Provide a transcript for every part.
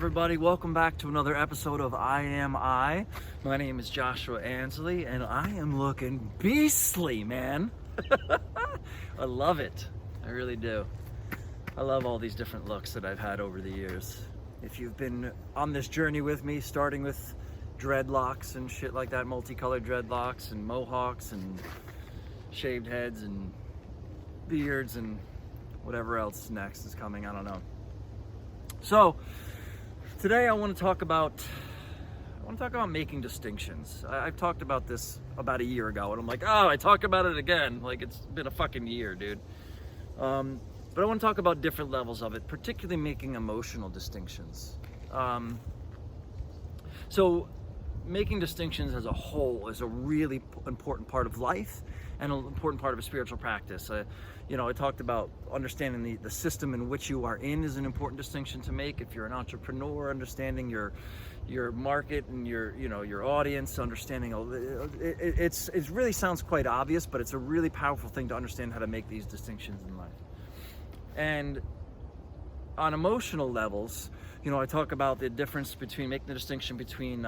everybody, welcome back to another episode of I Am I. My name is Joshua Ansley and I am looking beastly, man. I love it. I really do. I love all these different looks that I've had over the years. If you've been on this journey with me, starting with dreadlocks and shit like that, multicolored dreadlocks and mohawks and shaved heads and beards and whatever else next is coming, I don't know. So today I want to talk about making distinctions. I've talked about this about a year ago and I'm like, oh, I talk about it again. Like, it's been a fucking year, dude. But I want to talk about different levels of it, particularly making emotional distinctions. So making distinctions as a whole is a really important part of life and an important part of a spiritual practice. I talked about understanding the system in which you are in is an important distinction to make. If you're an entrepreneur, understanding your market and your audience, understanding it really sounds quite obvious, but it's a really powerful thing to understand how to make these distinctions in life. And on emotional levels, I talk about the difference between making the distinction between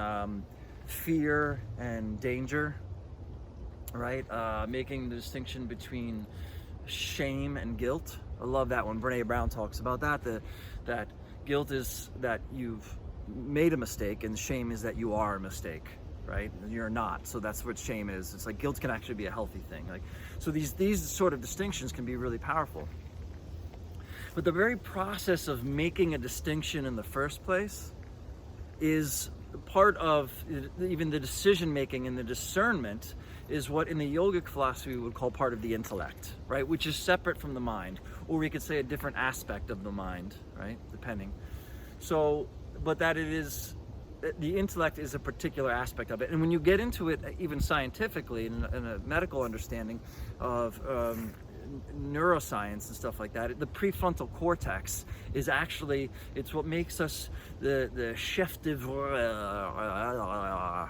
fear and danger, right? Making the distinction between shame and guilt. I love that one. Brene Brown talks about that. That guilt is that you've made a mistake, and shame is that you are a mistake, right? You're not. So that's what shame is. It's like guilt can actually be a healthy thing. So these sort of distinctions can be really powerful. But the very process of making a distinction in the first place is part of even the decision making and the discernment is what in the yogic philosophy we would call part of the intellect, right? Which is separate from the mind, or we could say a different aspect of the mind, right? Depending. So, but that it is, the intellect is a particular aspect of it. And when you get into it, even scientifically, in a medical understanding of neuroscience and stuff like that, the prefrontal cortex is actually, it's what makes us the chef d'oeuvre,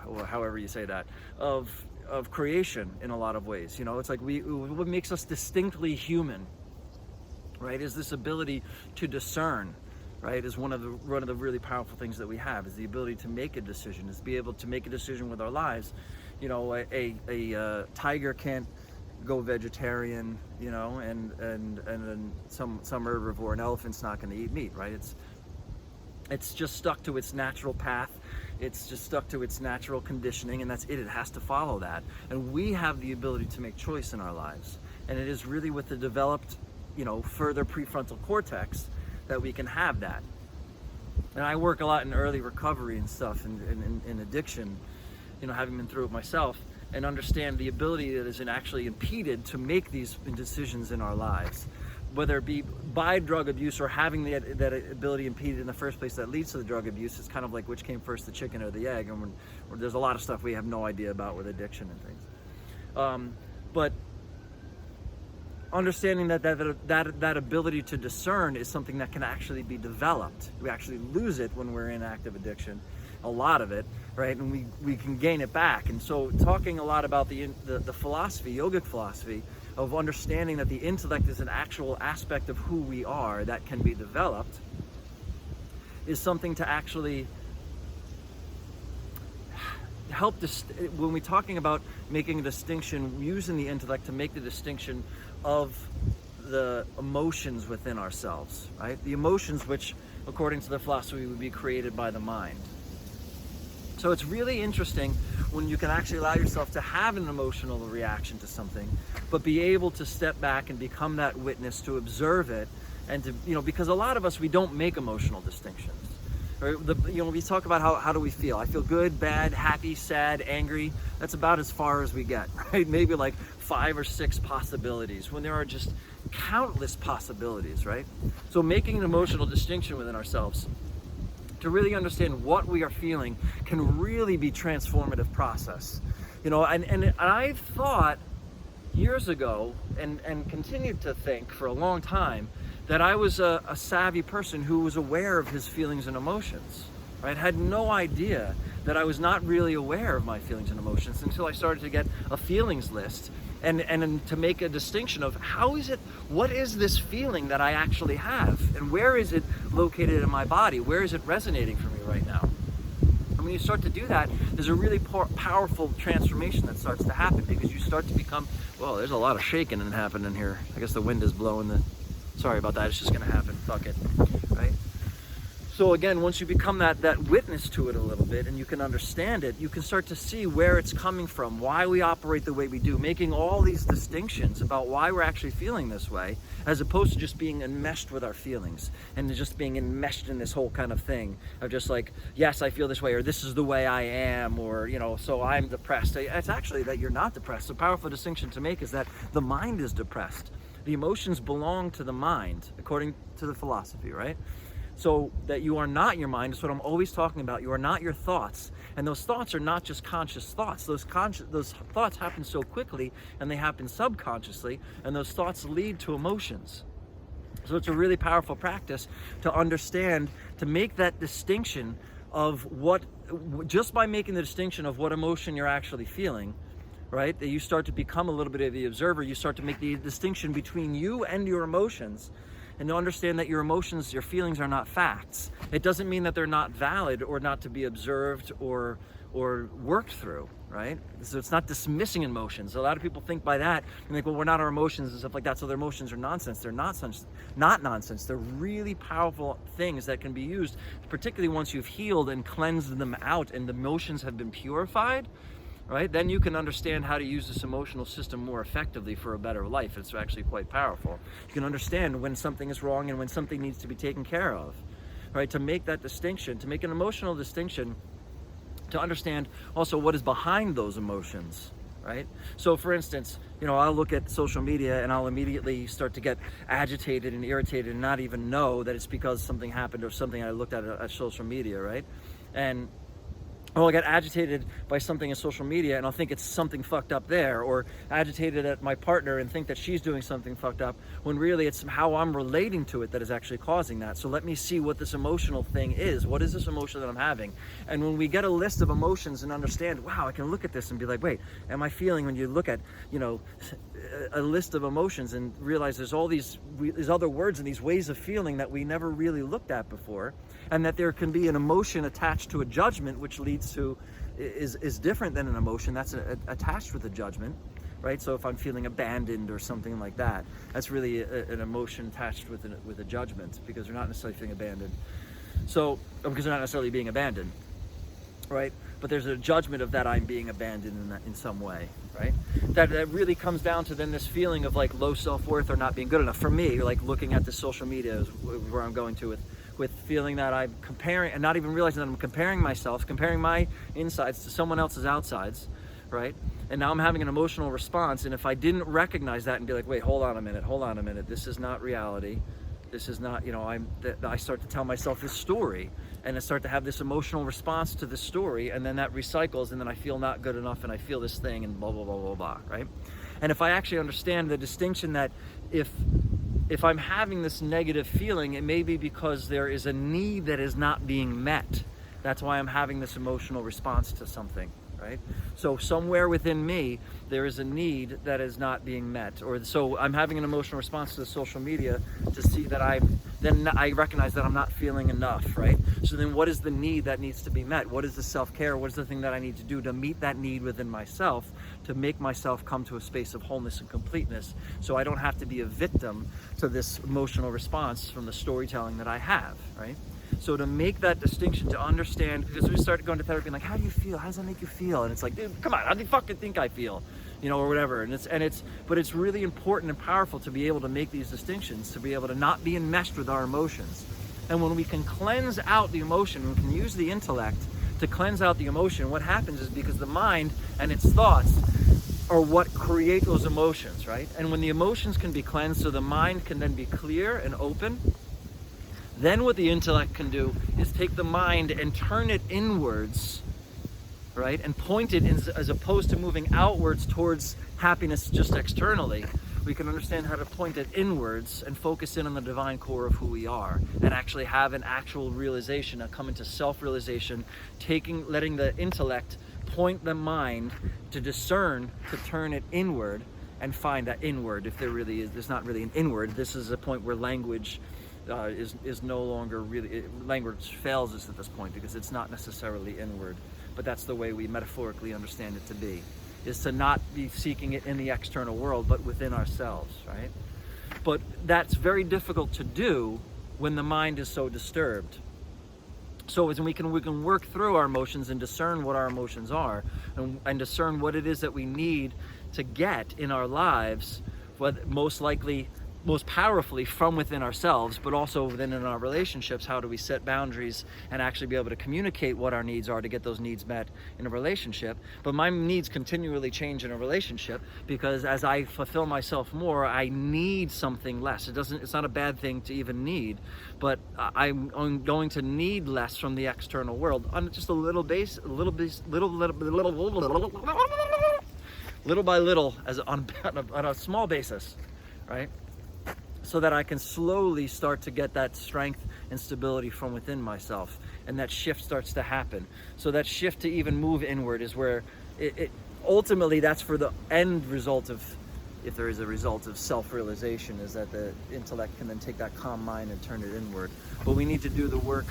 or however you say that, of creation in a lot of ways. It's like what makes us distinctly human, right, is this ability to discern, right, is one of the really powerful things that we have, is the ability to make a decision, is be able to make a decision with our lives. A tiger can't go vegetarian, and then some herbivore. An elephant's not going to eat meat, right? It's just stuck to its natural path. It's just stuck to its natural conditioning, and that's it. It has to follow that. And we have the ability to make choice in our lives. And it is really with the developed, further prefrontal cortex that we can have that. And I work a lot in early recovery and stuff, and in addiction, having been through it myself, and understand the ability that is actually impeded to make these decisions in our lives, whether it be by drug abuse or having that ability impeded in the first place that leads to the drug abuse. It's kind of like which came first, the chicken or the egg, and when there's a lot of stuff we have no idea about with addiction and things. But understanding that ability to discern is something that can actually be developed. We actually lose it when we're in active addiction, a lot of it, right? And we can gain it back. And so talking a lot about the philosophy, yogic philosophy, of understanding that the intellect is an actual aspect of who we are that can be developed, is something to actually help when we're talking about making a distinction, using the intellect to make the distinction of the emotions within ourselves, right? The emotions which, according to the philosophy, would be created by the mind. So it's really interesting when you can actually allow yourself to have an emotional reaction to something, but be able to step back and become that witness, to observe it, and to, because a lot of us, we don't make emotional distinctions. Right? We talk about how do we feel? I feel good, bad, happy, sad, angry. That's about as far as we get, right? Maybe like 5 or 6 possibilities when there are just countless possibilities, right? So making an emotional distinction within ourselves to really understand what we are feeling can really be transformative process. And I've thought years ago and continued to think for a long time that I was a savvy person who was aware of his feelings and emotions, right? Had no idea that I was not really aware of my feelings and emotions until I started to get a feelings list and to make a distinction of what is this feeling that I actually have, and where is it located in my body? Where is it resonating for me right now? And when you start to do that, there's a really powerful transformation that starts to happen, because you start to become, well, there's a lot of shaking and happening here. I guess the wind is blowing sorry about that, it's just gonna happen, fuck it, right? So again, once you become that witness to it a little bit and you can understand it, you can start to see where it's coming from, why we operate the way we do, making all these distinctions about why we're actually feeling this way, as opposed to just being enmeshed with our feelings and just being enmeshed in this whole kind of thing of just like, yes, I feel this way, or this is the way I am, or, you know, so I'm depressed. It's actually that you're not depressed. The powerful distinction to make is that the mind is depressed. The emotions belong to the mind, according to the philosophy, right? So that you are not your mind is what I'm always talking about. You are not your thoughts. And those thoughts are not just conscious thoughts. Those thoughts happen so quickly, and they happen subconsciously, and those thoughts lead to emotions. So it's a really powerful practice to understand, to make that distinction of just by making the distinction of what emotion you're actually feeling, right? That you start to become a little bit of the observer. You start to make the distinction between you and your emotions, and to understand that your emotions, your feelings are not facts. It doesn't mean that they're not valid or not to be observed or worked through, right? So it's not dismissing emotions. A lot of people think by that, and like, well, we're not our emotions and stuff like that, so their emotions are nonsense. They're not nonsense. They're really powerful things that can be used, particularly once you've healed and cleansed them out and the emotions have been purified, right? Then you can understand how to use this emotional system more effectively for a better life. It's actually quite powerful. You can understand when something is wrong and when something needs to be taken care of, right? To make that distinction, to make an emotional distinction, to understand also what is behind those emotions, right? So for instance, you know, I'll look at social media and I'll immediately start to get agitated and irritated and not even know that it's because something happened or something I looked at social media, right? And I'll get agitated by something in social media and I'll think it's something fucked up there, or agitated at my partner and think that she's doing something fucked up, when really it's how I'm relating to it that is actually causing that. So let me see what this emotional thing is. What is this emotion that I'm having? And when we get a list of emotions and understand, wow, I can look at this and be like, wait, am I feeling, when you look at, you know, a list of emotions and realize there's all these other words and these ways of feeling that we never really looked at before, and that there can be an emotion attached to a judgment, which leads to is different than an emotion that's attached with a judgment, right? So if I'm feeling abandoned or something like that, that's really an emotion attached with a judgment, because they're not necessarily feeling abandoned. So because they're not necessarily being abandoned, right? But there's a judgment of that I'm being abandoned in some way, right? That really comes down to then this feeling of like low self-worth or not being good enough. For me, like looking at the social media is where I'm going to with feeling that I'm comparing and not even realizing that I'm comparing myself, comparing my insides to someone else's outsides, right? And now I'm having an emotional response. And if I didn't recognize that and be like, wait, hold on a minute, this is not reality. This is not, you know, I start to tell myself this story, and I start to have this emotional response to this story, and then that recycles, and then I feel not good enough, and I feel this thing, and blah, blah, blah, blah, blah, right? And if I actually understand the distinction that if I'm having this negative feeling, it may be because there is a need that is not being met. That's why I'm having this emotional response to something, right? So somewhere within me, there is a need that is not being met. Or so I'm having an emotional response to the social media to see that I recognize that I'm not feeling enough, right? So then what is the need that needs to be met? What is the self-care? What is the thing that I need to do to meet that need within myself, to make myself come to a space of wholeness and completeness, so I don't have to be a victim to this emotional response from the storytelling that I have, right? So to make that distinction, to understand, because we start going to therapy and like, how do you feel? How does that make you feel? And it's like, dude, come on, how do you fucking think I feel? You know, or whatever. But it's really important and powerful to be able to make these distinctions, to be able to not be enmeshed with our emotions. And when we can cleanse out the emotion, we can use the intellect to cleanse out the emotion, what happens is, because the mind and its thoughts are what create those emotions, right? And when the emotions can be cleansed, so the mind can then be clear and open, then what the intellect can do is take the mind and turn it inwards, right? And point it as opposed to moving outwards towards happiness just externally. We can understand how to point it inwards and focus in on the divine core of who we are, and actually have an actual realization, and come into self-realization, letting the intellect point the mind to discern, to turn it inward and find that inward, if there really is. There's not really an inward. This is a point where language is no longer really, language fails us at this point because it's not necessarily inward, but that's the way we metaphorically understand it to be, is to not be seeking it in the external world, but within ourselves, right? But that's very difficult to do when the mind is so disturbed. So as we can work through our emotions and discern what our emotions are, and discern what it is that we need to get in our lives, most powerfully from within ourselves, but also within in our relationships. How do we set boundaries and actually be able to communicate what our needs are to get those needs met in a relationship? But my needs continually change in a relationship because as I fulfill myself more, I need something less. It's not a bad thing to even need, but I'm going to need less from the external world on just a little by little, as on a small basis, right? So that I can slowly start to get that strength and stability from within myself, and that shift starts to happen. So that shift to even move inward is where it ultimately, that's for the end result of, if there is a result of self-realization, is that the intellect can then take that calm mind and turn it inward. But we need to do the work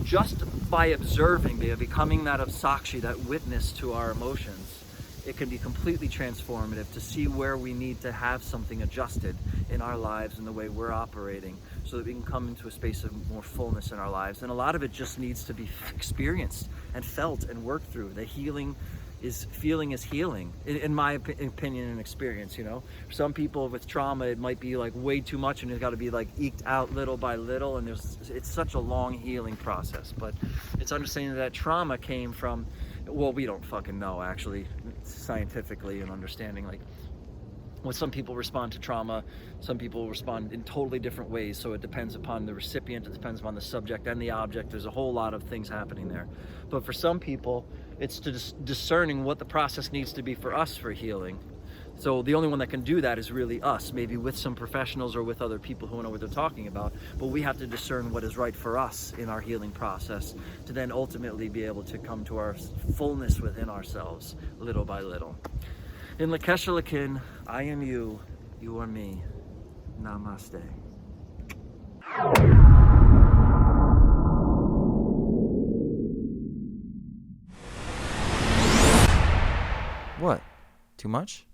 just by observing, by becoming that sakshi, that witness to our emotions. It can be completely transformative to see where we need to have something adjusted in our lives and the way we're operating, so that we can come into a space of more fullness in our lives. And a lot of it just needs to be experienced and felt and worked through. The feeling is healing, in my opinion and experience. You know, for some people with trauma, it might be like way too much, and it's got to be like eked out little by little, and it's such a long healing process. But it's understanding that trauma came from, well, we don't fucking know actually scientifically, and understanding like when some people respond to trauma, some people respond in totally different ways. So it depends upon the recipient, it depends upon the subject and the object. There's a whole lot of things happening there. But for some people, it's to discerning what the process needs to be for us for healing. So the only one that can do that is really us, maybe with some professionals or with other people who know what they're talking about. But we have to discern what is right for us in our healing process to then ultimately be able to come to our fullness within ourselves, little by little. In Lakesha Lakin, I am you, you are me. Namaste. What? Too much?